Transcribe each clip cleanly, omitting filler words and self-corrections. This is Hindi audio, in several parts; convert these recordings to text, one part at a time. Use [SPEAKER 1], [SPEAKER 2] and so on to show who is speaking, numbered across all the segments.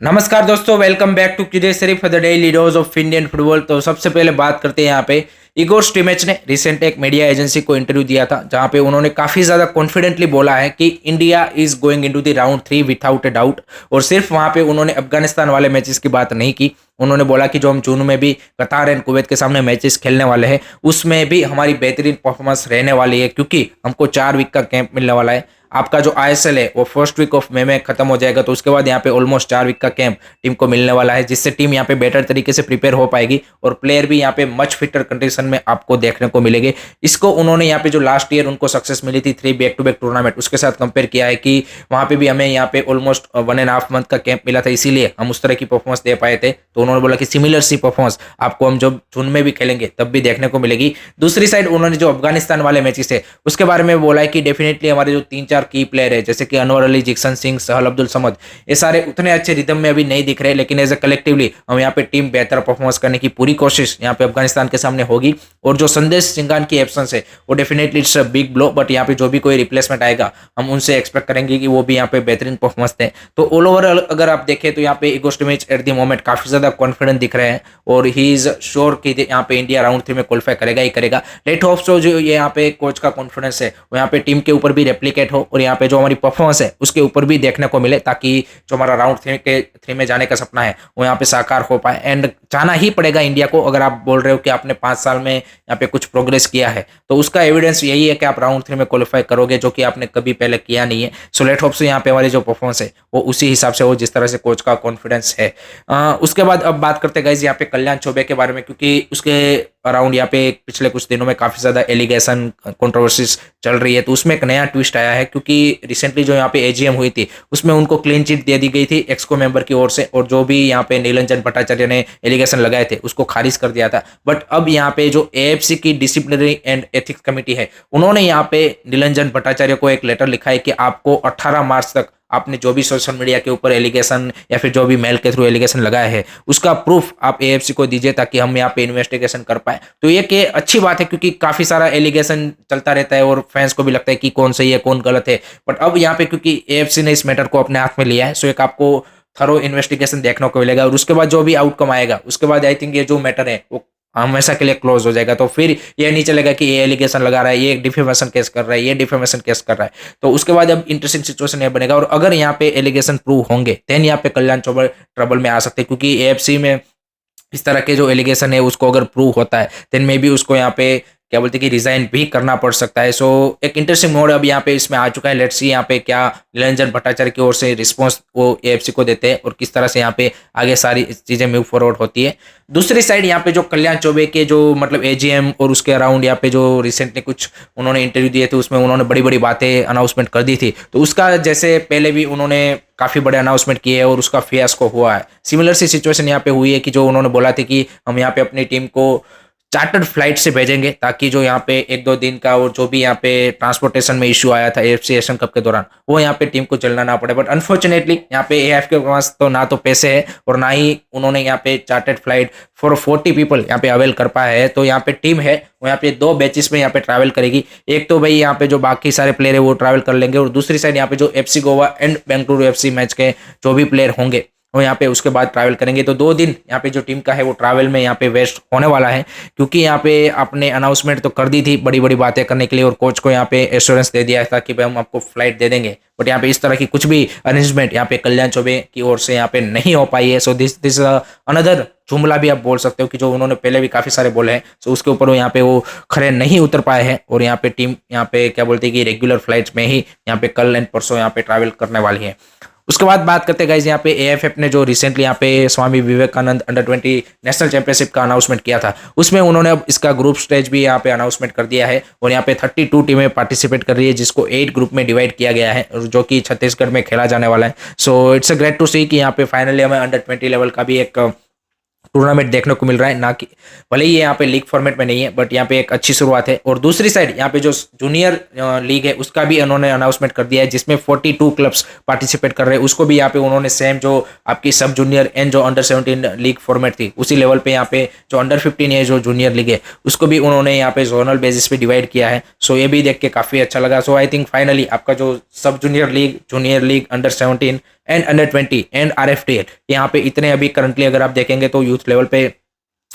[SPEAKER 1] नमस्कार दोस्तों, वेलकम बैक टू किदे Sharif the daily dose of Indian football. तो सबसे पहले बात करते हैं यहाँ पे इगोर स्टिमेच ने रिसेंट एक मीडिया एजेंसी को इंटरव्यू दिया था, जहां पे उन्होंने काफी ज्यादा कॉन्फिडेंटली बोला है कि India is going into the round 3 without a doubt. और सिर्फ वहां पे उन्होंने अफगानिस्तान वाले मैचेस की बात नहीं की, उन्होंने बोला कि जो हम जून में भी कतार एंड कुवैत के सामने मैचेस खेलने वाले हैं उसमें भी हमारी बेहतरीन परफॉर्मेंस रहने वाली है, क्योंकि हमको 4 वीक का कैंप मिलने वाला है। आपका जो आईएसएल है वो फर्स्ट वीक ऑफ मई में खत्म हो जाएगा, तो उसके बाद यहाँ पे ऑलमोस्ट 4 वीक का कैंप टीम को मिलने वाला है, जिससे टीम यहाँ पे बेटर तरीके से प्रिपेयर हो पाएगी और प्लेयर भी यहाँ पे मच फिटर कंडीशन में आपको देखने को मिलेंगे। इसको उन्होंने यहाँ पे जो लास्ट ईयर उनको सक्सेस मिली थी 3 बैक टू बैक टूर्नामेंट, उसके साथ कंपेयर किया है कि वहाँ पे भी हमें यहाँ पे ऑलमोस्ट 1.5 मंथ का कैंप मिला था, इसीलिए हम उस तरह की परफॉर्मेंस दे पाए थे। तो उन्होंने बोला कि सिमिलर सी परफॉर्मेंस आपको हम जब जून में भी खेलेंगे तब भी देखने को मिलेगी। दूसरी साइड उन्होंने जो अफगानिस्तान वाले मैचेस है उसके बारे में बोला है कि डेफिनेटली हमारे जो 3-4 की प्लेयर है, जैसे कि अनवर अली, जिक्सन सिंह, सहल अब्दुल समद, ये सारे उतने अच्छे रिदम में अभी नहीं दिख रहे, लेकिन एज ए कलेक्टिवली हम यहाँ पे टीम बेहतर परफॉर्मेंस करने की पूरी कोशिश यहाँ पे अफगानिस्तान के सामने होगी। और जो संदेश सिंघान की एब्सेंस है वो definitely it's a big blow, but यहाँ पे जो भी कोई रिप्लेसमेंट आएगा हम उनसे एक्सपेक्ट करेंगे कि वो भी यहाँ पे बेहतरीन परफॉर्मेंस दें। तो ऑल ओवर अगर आप देखें तो यहाँ पे इगोर स्टिमेच एट द मोमेंट काफी ज्यादा कॉन्फिडेंट दिख रहे हैं और ही इज श्योर कि यहाँ पे इंडिया राउंड 3 में क्वालिफाई करेगा ही करेगा। लेट होप सो जो ये यहाँ पे कोच का कॉन्फिडेंस है वो यहाँ पे टीम के ऊपर भी रेप्लिकेट हो और यहाँ पे जो हमारी परफॉर्मेंस है उसके ऊपर भी देखने को मिले, ताकि जो हमारा राउंड 3 में जाने का सपना है वो यहाँ पे साकार हो पाए। एंड जाना ही पड़ेगा इंडिया को। अगर आप बोल रहे हो कि आपने 5 साल में यहाँ पे कुछ प्रोग्रेस किया है तो उसका एविडेंस यही है कि आप राउंड 3 में क्वालिफाई करोगे, जो कि आपने कभी पहले किया नहीं है। सो लेट होप से यहाँ पे हमारी जो परफॉर्मेंस है वो उसी हिसाब से हो जिस तरह से कोच का कॉन्फिडेंस है। उसके बाद अब बात करते गाइस यहाँ पे कल्याण चौबे के बारे में, क्योंकि उसके अराउंड यहाँ पे पिछले कुछ दिनों में काफी ज्यादा एलिगेशन कंट्रोवर्सीज चल रही है। तो उसमें एक नया ट्विस्ट आया है, क्योंकि रिसेंटली जो यहाँ पे एजीएम हुई थी उसमें उनको क्लीन चिट दे दी गई थी एक्सको मेंबर की ओर से, और जो भी यहाँ पे नीलंजन भट्टाचार्य ने एलिगेशन लगाए थे उसको खारिज कर दिया था। बट अब यहाँ पे जो एएफसी की डिसिप्लिनरी एंड एथिक्स कमेटी है उन्होंने यहाँ पे नीलंजन भट्टाचार्य को एक लेटर लिखा है कि आपको 18 मार्च तक आपने जो भी सोशल मीडिया के ऊपर एलिगेशन या फिर जो भी मेल के थ्रू एलिगेशन लगाया है उसका प्रूफ आप एएफसी को दीजिए, ताकि हम यहाँ पे इन्वेस्टिगेशन कर पाए। तो ये अच्छी बात है, क्योंकि काफी सारा एलिगेशन चलता रहता है और फैंस को भी लगता है कि कौन सही है कौन गलत है। बट अब यहाँ पे क्योंकि एएफसी ने इस मैटर को अपने हाथ में लिया है, सो एक आपको थरो इन्वेस्टिगेशन देखने को मिलेगा और उसके बाद जो भी आउटकम आएगा उसके बाद आई थिंक ये जो मैटर है वो हमेशा के लिए क्लोज हो जाएगा। तो फिर ये नहीं चलेगा कि ये एलिगेशन लगा रहा है, ये डिफेमेशन केस कर रहा है, ये डिफेमेशन केस कर रहा है। तो उसके बाद अब इंटरेस्टिंग सिचुएशन ये बनेगा, और अगर यहाँ पे एलिगेशन प्रूव होंगे देन यहाँ पे कल्याण चौबे ट्रबल में आ सकते हैं, क्योंकि एएफसी में इस तरह के जो एलिगेशन है उसको अगर प्रूव होता है देन मे बी उसको यहाँ पे क्या बोलते हैं कि रिजाइन भी करना पड़ सकता है। सो एक इंटरेस्टिंग मोड अब यहाँ पे इसमें आ चुका है। लेट्स सी यहाँ पे क्या निरंजन भट्टाचार्य की ओर से रिस्पॉन्स वो एएफसी को देते हैं और किस तरह से यहाँ पे आगे सारी चीजें मूव फॉरवर्ड होती है। दूसरी साइड यहाँ पे जो कल्याण चौबे के जो मतलब एजीएम और उसके अराउंड यहाँ पे जो रिसेंटली कुछ उन्होंने इंटरव्यू दिए थे उसमें उन्होंने बड़ी बड़ी बातें अनाउंसमेंट कर दी थी। तो उसका जैसे पहले भी उन्होंने काफी बड़े अनाउंसमेंट किए और उसका फियास्को हुआ है, सिमिलर सी सिचुएशन यहाँ पे हुई है कि जो उन्होंने बोला था कि हम यहाँ पे अपनी टीम को चार्टर्ड फ्लाइट से भेजेंगे, ताकि जो यहाँ पे 1-2 दिन का और जो भी यहाँ पे ट्रांसपोर्टेशन में इश्यू आया था एएफसी एशियन कप के दौरान वो यहाँ पे टीम को चलना ना पड़े। बट अनफॉर्चुनेटली यहाँ पे एएफ के पास तो ना तो पैसे है और ना ही उन्होंने यहाँ पे चार्टर्ड फ्लाइट फॉर 40 पीपल यहाँ पे अवेल कर पाया है। तो यहाँ पे टीम है वो यहाँ पे 2 बैचेस में यहाँ पे ट्रैवल करेगी। एक तो भाई यहाँ पे जो बाकी सारे प्लेयर है वो ट्रैवल कर लेंगे, और दूसरी साइड यहाँ पे जो FC Goa and Bengaluru FC match के जो भी प्लेयर होंगे वो यहाँ पे उसके बाद ट्रैवल करेंगे। तो 2 दिन यहाँ पे जो टीम का है वो ट्रैवल में यहाँ पे वेस्ट होने वाला है, क्योंकि यहाँ पे आपने अनाउंसमेंट तो कर दी थी बड़ी बड़ी बातें करने के लिए और कोच को यहाँ पे एश्योरेंस दे दिया था कि भाई हम आपको फ्लाइट दे देंगे। बट यहाँ पे इस तरह की कुछ भी अरेंजमेंट यहाँ पे कल्याण चौबे की ओर से यहाँ पे नहीं हो पाई है। सो दिस अनदर जुमला भी आप बोल सकते हो कि जो उन्होंने पहले भी काफी सारे बोले हैं, सो उसके ऊपर वो यहाँ पे वो खड़े नहीं उतर पाए हैं और यहाँ पे टीम यहाँ पे क्या बोलते हैं कि रेगुलर फ्लाइट्स में ही यहाँ पे कल एंड परसों यहाँ पे ट्रैवल करने वाली है। उसके बाद बात करते हैं गाइस यहाँ पे एएफएफ ने जो रिसेंटली यहाँ पे Swami Vivekananda under 20 national championship का अनाउंसमेंट किया था उसमें उन्होंने अब इसका ग्रुप स्टेज भी यहाँ पे अनाउंसमेंट कर दिया है और यहाँ पे 32 टीमें पार्टिसिपेट कर रही है, जिसको 8 ग्रुप में डिवाइड किया गया है जो कि छत्तीसगढ़ में खेला जाने वाला है। So it's a great to see कि यहाँ पे फाइनली हमें अंडर 20 लेवल का भी एक टूर्नामेंट देखने को मिल रहा है, ना कि भले ही ये यहाँ पे लीग फॉर्मेट में नहीं है बट यहाँ पे एक अच्छी शुरुआत है। और दूसरी साइड यहाँ पे जो जूनियर लीग है उसका भी उन्होंने अनाउंसमेंट कर दिया है, जिसमें 42 क्लब्स पार्टिसिपेट कर रहे हैं। उसको भी यहाँ पे उन्होंने सेम जो आपकी सब जूनियर एंड जो अंडर 17 लीग फॉर्मेट थी उसी लेवल पे यहाँ पे जो अंडर 15 है जो जूनियर लीग है उसको भी उन्होंने यहाँ पे जोनल बेसिस पे डिवाइड किया है। सो ये भी देख के काफी अच्छा लगा। सो आई थिंक फाइनली आपका जो सब junior league, under 17 and under 20 and RFTL, यहाँ पे इतने अभी करंटली अगर आप देखेंगे तो यूथ लेवल पे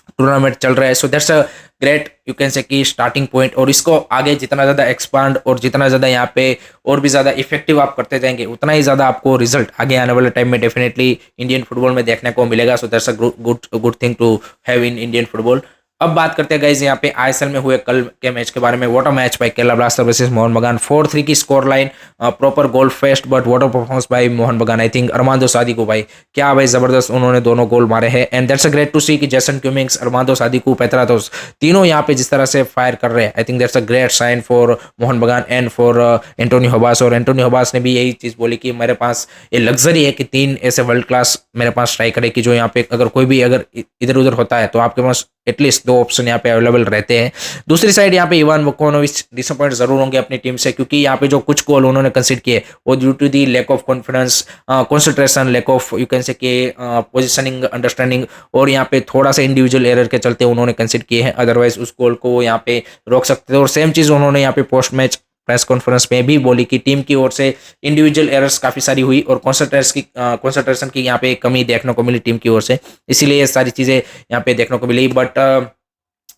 [SPEAKER 1] टूर्नामेंट चल रहा है। सो that's a great you can say कि स्टार्टिंग पॉइंट, और इसको आगे जितना ज़्यादा एक्सपांड और जितना ज़्यादा यहाँ पे और भी ज़्यादा इफेक्टिव आप करते जाएंगे, उतना ही ज़्यादा आपको रिजल्ट आगे आने वाले टाइम में डेफिनेटली इंडियन फुटबॉल में देखने को मिलेगा। So that's a good thing to have in Indian football. अब बात करते हैं गाइज यहाँ पे ISL में हुए कल के मैच के बारे में। What a match by Kerala Blaster versus Mohan Bagan, 4-3 की score line, proper goal fest, but what a performance by Mohan Bagan. I think अरमांदो सादिकू भाई, क्या भाई जबरदस्त उन्होंने दोनों गोल मारे हैं। And that's a great to see कि जेसन क्यूमिंग्स, अरमांदो सादिकू, पेत्रातोस, तीनों यहाँ पे जिस तरह से फायर कर रहे हैं, I think that's a great sign for Mohan Bagan and for Antonio होबास। और एंटोनी होबास ने भी यही चीज़ बोली कि मेरे पास ये लग्जरी है कि 3 ऐसे वर्ल्ड क्लास मेरे पास स्ट्राइकर है कि जो यहाँ पे अगर कोई भी अगर इधर उधर होता है तो आपके पास एटलीस्ट 2 ऑप्शन यहाँ पे अवेलेबल रहते हैं। दूसरी साइड यहाँ पे इवान वुकोनोविच डिसअपॉइंट जरूर होंगे अपनी टीम से, क्योंकि यहाँ पे जो कुछ गोल उन्होंने कंसीड किए वो due to the lack of confidence, concentration, lack of you can say के पोजीशनिंग अंडरस्टैंडिंग, और यहाँ पे थोड़ा सा इंडिविजुअल एरर के चलते उन्होंने कंसीड किए हैं। अदरवाइज उस गोल को यहाँ पे रोक सकते थे। और सेम चीज़ उन्होंने यहाँ पे पोस्ट मैच प्रेस कॉन्फ्रेंस में भी बोली कि टीम की ओर से इंडिविजुअल एरर्स काफ़ी सारी हुई और कॉन्सेंट्रेशन की यहाँ पे कमी देखने को मिली टीम की ओर से, इसीलिए ये सारी चीज़ें यहाँ पे देखने को मिली। But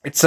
[SPEAKER 1] it's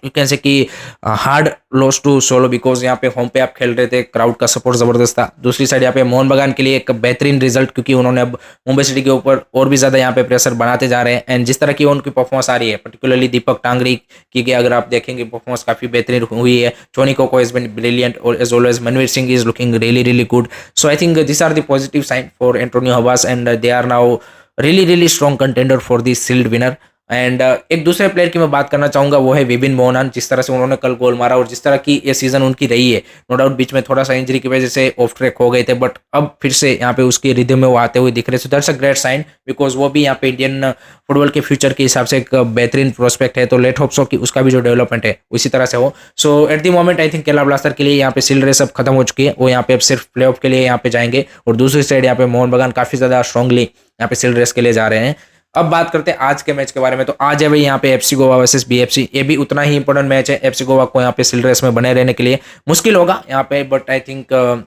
[SPEAKER 1] you can say कि hard loss to swallow, because यहाँ पे होम पे आप खेल रहे थे, क्राउड का सपोर्ट जबरदस्त था। दूसरी साइड यहाँ पे मोहन बगान के लिए एक बेहतरीन रिजल्ट, क्योंकि उन्होंने अब मुंबई सिटी के ऊपर और भी ज़्यादा यहाँ पे प्रेशर बनाते जा रहे हैं। एंड जिस तरह की उनकी परफॉर्मेंस आ रही है, पर्टिकुलरली दीपक टांगरी की अगर आप देखेंगे परफॉर्मेंस काफ़ी बेहतरीन हुई है। चोनिको को इज बिन ब्रिलियंट, और as always Manvir Singh is looking really good. So I think this are the positive sign for Antonio Habas and they are now really strong contender for the shield winner. एंड एक दूसरे प्लेयर की मैं बात करना चाहूँगा, वो है विपिन मोहनन। जिस तरह से उन्होंने कल गोल मारा और जिस तरह की ये सीजन उनकी रही है, नो डाउट बीच में थोड़ा सा इंजरी की वजह से ऑफ ट्रैक हो गए थे, बट अब फिर से यहाँ पे उसकी रिदम में वो आते हुए दिख रहे। So that's a great sign, because वो भी यहाँ पे इंडियन फुटबॉल के फ्यूचर के हिसाब से एक बेहतरीन प्रोस्पेक्ट है। तो लेट होप सो कि उसका भी जो डेवलपमेंट है उसी तरह से हो। So at the moment I think Kerala Blaster के लिए यहाँ पे शील्ड रेस अब खत्म हो चुकी है, वो यहाँ पे अब सिर्फ प्ले ऑफ के लिए यहाँ पे जाएंगे। और दूसरी साइड यहाँ पे मोहन बगान काफी ज्यादा स्ट्रांगली यहाँ पे शील्ड रेस के लिए जा रहे हैं। अब बात करते हैं आज के मैच के बारे में। तो आज है भाई यहाँ पे FC गोवा वर्सेस BFC, ये भी उतना ही इंपॉर्टेंट मैच है। FC गोवा को यहाँ पे शील्ड रेस में बने रहने के लिए मुश्किल होगा यहाँ पे, बट आई थिंक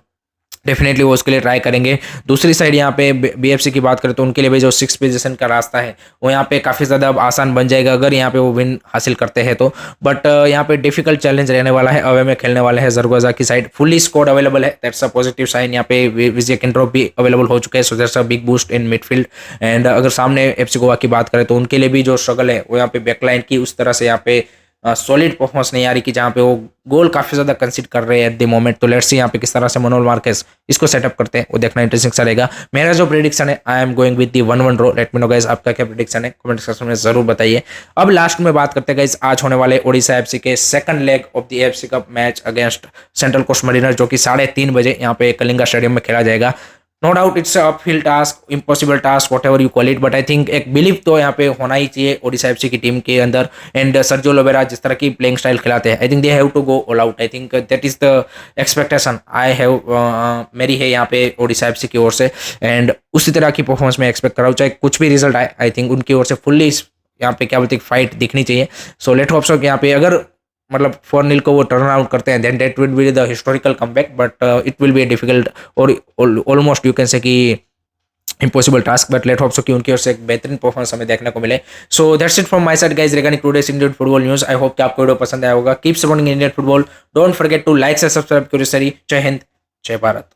[SPEAKER 1] डेफिनेटली वो उसके लिए ट्राई करेंगे। दूसरी साइड यहाँ पे BFC की बात करें तो उनके लिए भी जो 6th पोजीशन का रास्ता है वो यहाँ पे काफ़ी ज़्यादा अब आसान बन जाएगा अगर यहाँ पे वो विन हासिल करते हैं तो। बट यहाँ पे डिफिकल्ट चैलेंज रहने वाला है। अवे में खेलने वाले हैं जरगोजा की साइड, फुल्ली स्क्वाड अवेलेबल है, दैट्स अ पॉजिटिव साइन। यहाँ पे विजय किंड्रोप भी अवेलेबल हो चुके हैं, सो that's a big boost in midfield. And अगर सामने FC गोवा की बात करें तो उनके लिए भी जो स्ट्रगल है वो यहाँ पे बैकलाइन की उस तरह से यहाँ पे सॉलिड परफॉर्मेंस नहीं आ रही कि जहाँ पे वो गोल काफ़ी ज़्यादा कंसीड कर रहे हैं एट द मोमेंट। तो लेट्स सी यहाँ पे किस तरह से मनोल मार्केस इसको सेटअप करते हैं, वो देखना इंटरेस्टिंग सा रहेगा। मेरा जो प्रेडिक्शन है, I am going with the 1-1 draw. Let me know guys आपका क्या प्रेडिक्शन है, कमेंट सेक्शन में जरूर बताइए। अब लास्ट में बात करते हैं गाइस आज होने वाले ओडिशा FC के second leg of the AFC cup match against Central Coast Mariners, जो कि 3:30 बजे यहाँ पे कलिंगा स्टेडियम में खेला जाएगा। No doubt it's uphill task, impossible task, whatever you call it, but I think एक बिलीव तो यहाँ पे होना ही चाहिए ओडिशा FC की टीम के अंदर। एंड सर्जियो लोबेरा जिस तरह की प्लेइंग स्टाइल खिलाते हैं, I think they have to go all out. I think that is the expectation I have मेरी है यहाँ पे ओडिशा FC की ओर से। एंड उसी तरह की परफॉर्मेंस मैं एक्सपेक्ट कर रहा हूँ, चाहे कुछ भी रिजल्ट आए। आई थिंक उनकी ओर से फुल्ली यहाँ पे क्या बोलते हैं फाइट दिखनी चाहिए। सो लेट होप सो कि यहाँ पे अगर मतलब 4-0 को वो टर्न अराउंड करते हैं, then that will be the historical comeback, but it will be a difficult और ऑलमोस्ट यू कैन से कि impossible task. But let hope so कि उनकी ओर से एक बेहतरीन परफॉर्मेंस हमें देखने को मिले। So that's it from my side guys regarding today's Indian football news. I hope कि आपको वीडियो पसंद आया होगा। Keep supporting Indian football, don't forget to like से सब्सक्राइब करो। जय हिंद, जय भारत।